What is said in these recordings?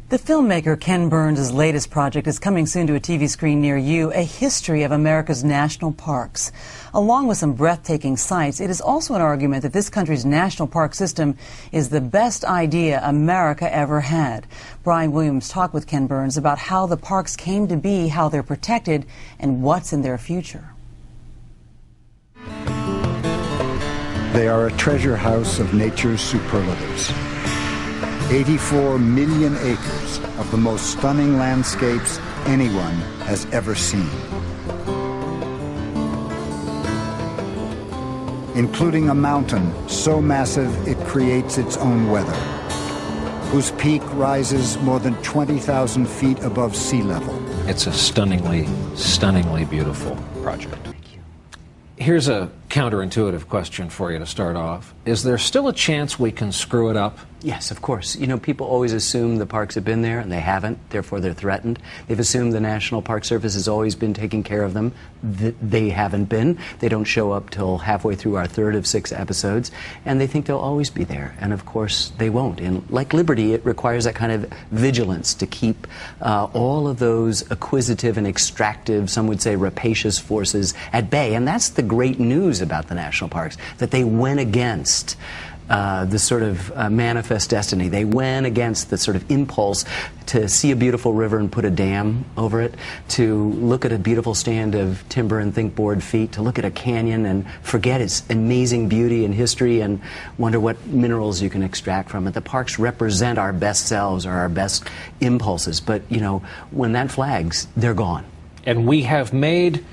The filmmaker Ken Burns' latest project is coming soon to a TV screen near you, A History of America's National Parks. Along with some breathtaking sights, it is also an argument that this country's national park system is the best idea America ever had. Brian Williams talked with Ken Burns about how the parks came to be, how they're protected, and what's in their future. They are a treasure house of nature's superlatives. 84 million acres of the most stunning landscapes anyone has ever seen, including a mountain so massive it creates its own weather, whose peak rises more than 20,000 feet above sea level. It's a stunningly beautiful project. Here's a counterintuitive question for you to start off. Is there still a chance we can screw it up? Yes, of course. You know, people always assume the parks have been there, and they haven't. Therefore, they're threatened. They've assumed the National Park Service has always been taking care of them. They haven't been. They don't show up till halfway through our third of 6 episodes, and they think they'll always be there. And, of course, they won't. And like Liberty, it requires that kind of vigilance to keep all of those acquisitive and extractive, some would say rapacious forces at bay. And that's the great news about the national parks, that they went against the sort of manifest destiny. They went against the sort of impulse to see a beautiful river and put a dam over it, to look at a beautiful stand of timber and think board feet, to look at a canyon and forget its amazing beauty and history and wonder what minerals you can extract from it. The parks represent our best selves or our best impulses, but, you know, when that flags, they're gone. And we have made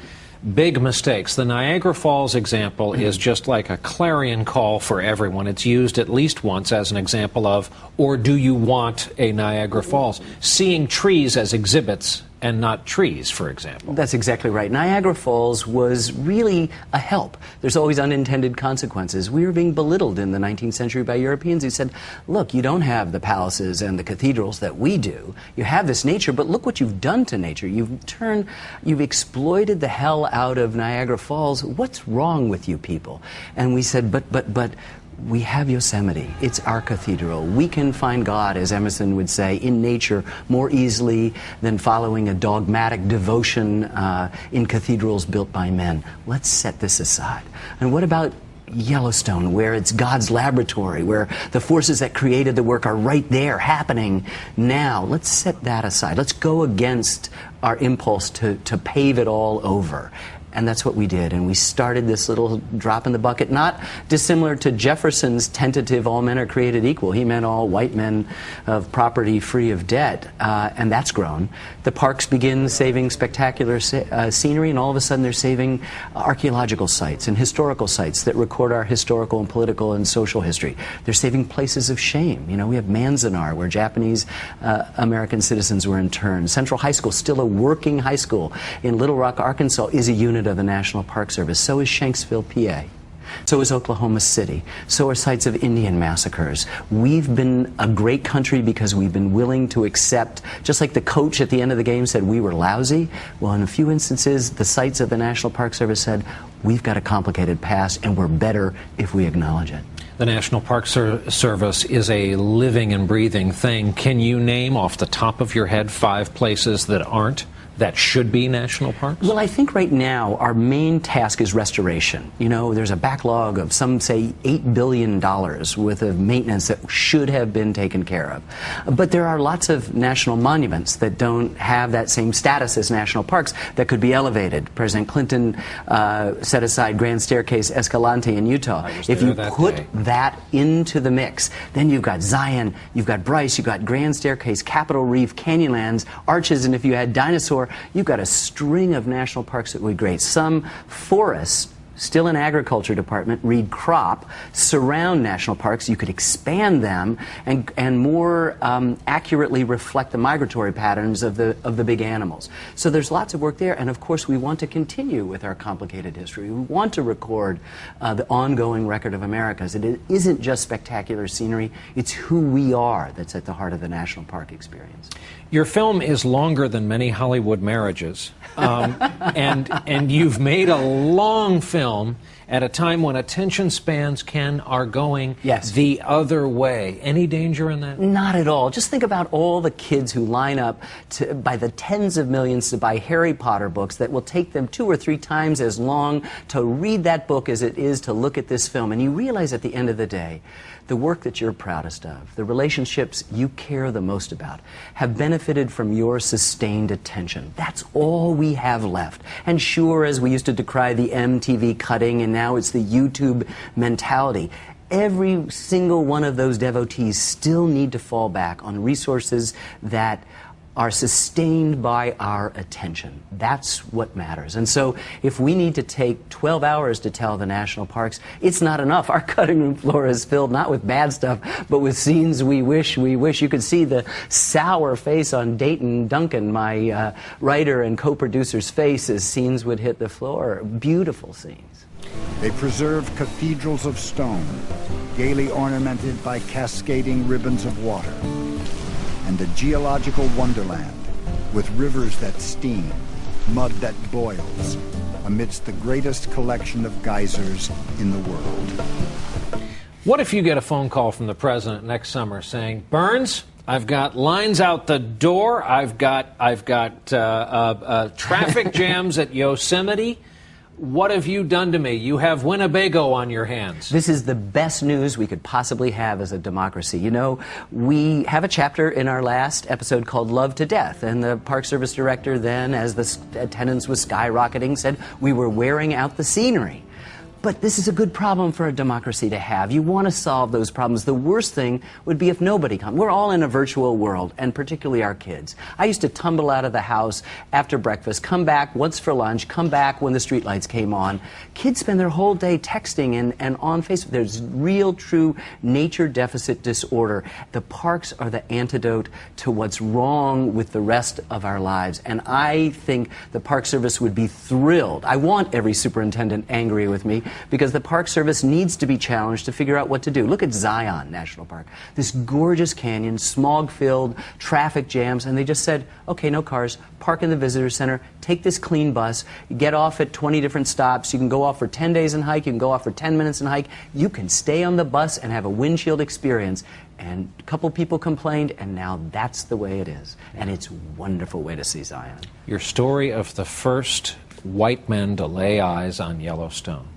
big mistakes. The Niagara Falls example is just like a clarion call for everyone. It's used at least once as an example of, or do you want a Niagara Falls? Seeing trees as exhibits and not trees, for example. That's exactly right. Niagara Falls was really a help. There's always unintended consequences. We were being belittled in the 19th century by Europeans who said, look, you don't have the palaces and the cathedrals that we do. You have this nature, but look what you've done to nature. You've exploited the hell out of Niagara Falls. What's wrong with you people? And we said, but we have Yosemite. It's our cathedral. We can find God, as Emerson would say, in nature more easily than following a dogmatic devotion in cathedrals built by men. Let's set this aside. And what about Yellowstone, where it's God's laboratory, where the forces that created the work are right there, happening now? Let's set that aside. Let's go against our impulse to pave it all over. And that's what we did. And we started this little drop in the bucket, not dissimilar to Jefferson's tentative all men are created equal. He meant all white men of property free of debt. And that's grown. The parks begin saving spectacular scenery, and all of a sudden they're saving archaeological sites and historical sites that record our historical and political and social history. They're saving places of shame. You know, we have Manzanar, where Japanese American citizens were interned. Central High School, still a working high school in Little Rock, Arkansas, is a unit of the National Park Service. So is Shanksville, PA. So is Oklahoma City. So are sites of Indian massacres. We've been a great country because we've been willing to accept, just like the coach at the end of the game said we were lousy. Well, in a few instances, the sites of the National Park Service said we've got a complicated past and we're better if we acknowledge it. The National Park Service is a living and breathing thing. Can you name off the top of your head 5 places that aren't, that should be national parks? Well, I think right now our main task is restoration. You know, there's a backlog of, some say, $8 billion worth of maintenance that should have been taken care of. But there are lots of national monuments that don't have that same status as national parks that could be elevated. President Clinton set aside Grand Staircase Escalante in Utah. If you put that into the mix, then you've got Zion, you've got Bryce, you've got Grand Staircase, Capitol Reef, Canyonlands, Arches, and if you had Dinosaur, you've got a string of national parks that would be great. Some forests, still in agriculture department, read crop, surround national parks. You could expand them and more accurately reflect the migratory patterns of the big animals. So there's lots of work there, and of course we want to continue with our complicated history. We want to record the ongoing record of America. So it isn't just spectacular scenery, it's who we are that's at the heart of the national park experience. Your film is longer than many Hollywood marriages, and you've made a long film, at a time when attention spans are going Yes. the other way. Any danger in that? Not at all. Just think about all the kids who line up by the tens of millions to buy Harry Potter books that will take them 2 or 3 times as long to read that book as it is to look at this film. And you realize at the end of the day, the work that you're proudest of, the relationships you care the most about, have benefited from your sustained attention. That's all we have left. And sure, as we used to decry the MTV cutting, and now it's the YouTube mentality, every single one of those devotees still need to fall back on resources that are sustained by our attention. That's what matters. And so if we need to take 12 hours to tell the national parks, it's not enough. Our cutting room floor is filled not with bad stuff, but with scenes we wish. You could see the sour face on Dayton Duncan, my writer and co-producer's face, as scenes would hit the floor. Beautiful scenes. They preserve cathedrals of stone, gaily ornamented by cascading ribbons of water, and a geological wonderland with rivers that steam, mud that boils, amidst the greatest collection of geysers in the world. What if you get a phone call from the president next summer saying, Burns, I've got lines out the door, I've got traffic jams at Yosemite. What have you done to me? You have Winnebago on your hands. This is the best news we could possibly have as a democracy. You know, we have a chapter in our last episode called Love to Death, and the Park Service director then, as the attendance was skyrocketing, said we were wearing out the scenery. But this is a good problem for a democracy to have. You want to solve those problems. The worst thing would be if nobody comes. We're all in a virtual world, and particularly our kids. I used to tumble out of the house after breakfast, come back once for lunch, come back when the streetlights came on. Kids spend their whole day texting and on Facebook. There's real, true nature deficit disorder. The parks are the antidote to what's wrong with the rest of our lives. And I think the Park Service would be thrilled. I want every superintendent angry with me, because the Park Service needs to be challenged to figure out what to do. Look at Zion National Park, this gorgeous canyon, smog-filled, traffic jams, and they just said, okay, no cars, park in the visitor center, take this clean bus, get off at 20 different stops, you can go off for 10 days and hike, you can go off for 10 minutes and hike, you can stay on the bus and have a windshield experience. And a couple people complained, and now that's the way it is. And it's a wonderful way to see Zion. Your story of the first white men to lay eyes on Yellowstone.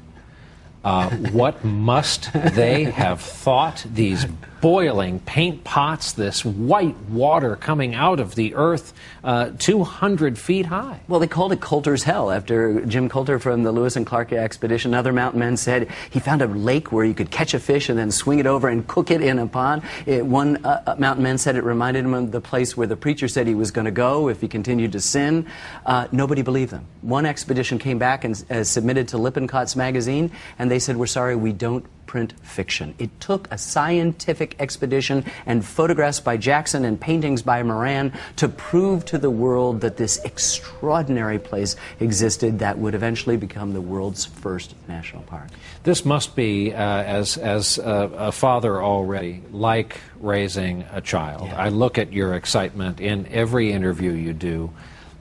What must they have thought? These boiling paint pots, this white water coming out of the earth 200 feet high. Well, they called it Coulter's Hell after Jim Coulter from the Lewis and Clark expedition. Other mountain men said he found a lake where you could catch a fish and then swing it over and cook it in a pond. One mountain man said it reminded him of the place where the preacher said he was going to go if he continued to sin. Nobody believed them. One expedition came back and submitted to Lippincott's magazine, and they said, we're sorry, we don't print fiction. It took a scientific expedition and photographs by Jackson and paintings by Moran to prove to the world that this extraordinary place existed that would eventually become the world's first national park. This must be, as a father already, like raising a child. Yeah. I look at your excitement in every interview you do.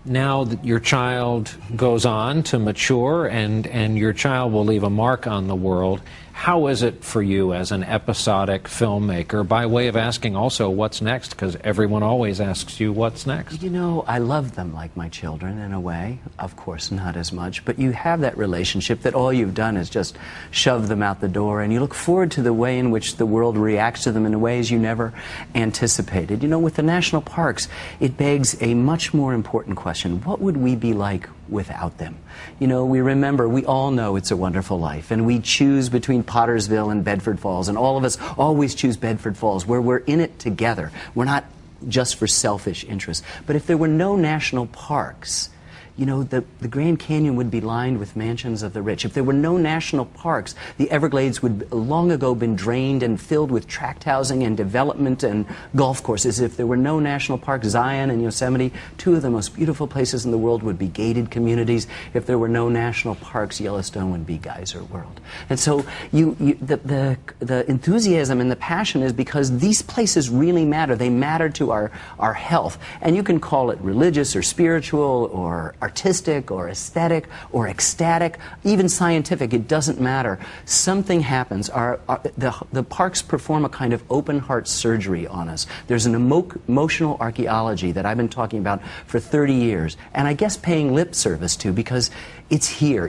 Now that your child goes on to mature and your child will leave a mark on the world, how is it for you as an episodic filmmaker, by way of asking also what's next, because everyone always asks you what's next? You know, I love them like my children in a way. Of course, not as much, but you have that relationship that all you've done is just shove them out the door, and you look forward to the way in which the world reacts to them in ways you never anticipated. You know, with the national parks, it begs a much more important question. What would we be like without them? You know, we all know It's a Wonderful Life, and we choose between Pottersville and Bedford Falls, and all of us always choose Bedford Falls, where we're in it together. We're not just for selfish interests. But if there were no national parks, you know, the Grand Canyon would be lined with mansions of the rich. If there were no national parks, the Everglades would long ago been drained and filled with tract housing and development and golf courses. If there were no national parks, Zion and Yosemite, two of the most beautiful places in the world, would be gated communities. If there were no national parks, Yellowstone would be Geyser World. And so the enthusiasm and the passion is because these places really matter. They matter to our health. And you can call it religious or spiritual or artistic or aesthetic or ecstatic, even scientific, it doesn't matter. Something happens. The parks perform a kind of open heart surgery on us. There's an emotional archaeology that I've been talking about for 30 years, and I guess paying lip service to, because it's here.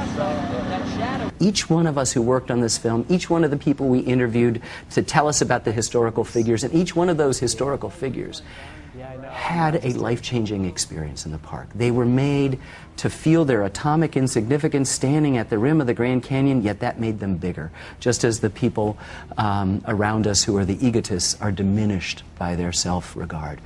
Each one of us who worked on this film, each one of the people we interviewed to tell us about the historical figures, and each one of those historical figures had a life-changing experience in the park. They were made to feel their atomic insignificance standing at the rim of the Grand Canyon, yet that made them bigger, just as the people around us who are the egotists are diminished by their self-regard.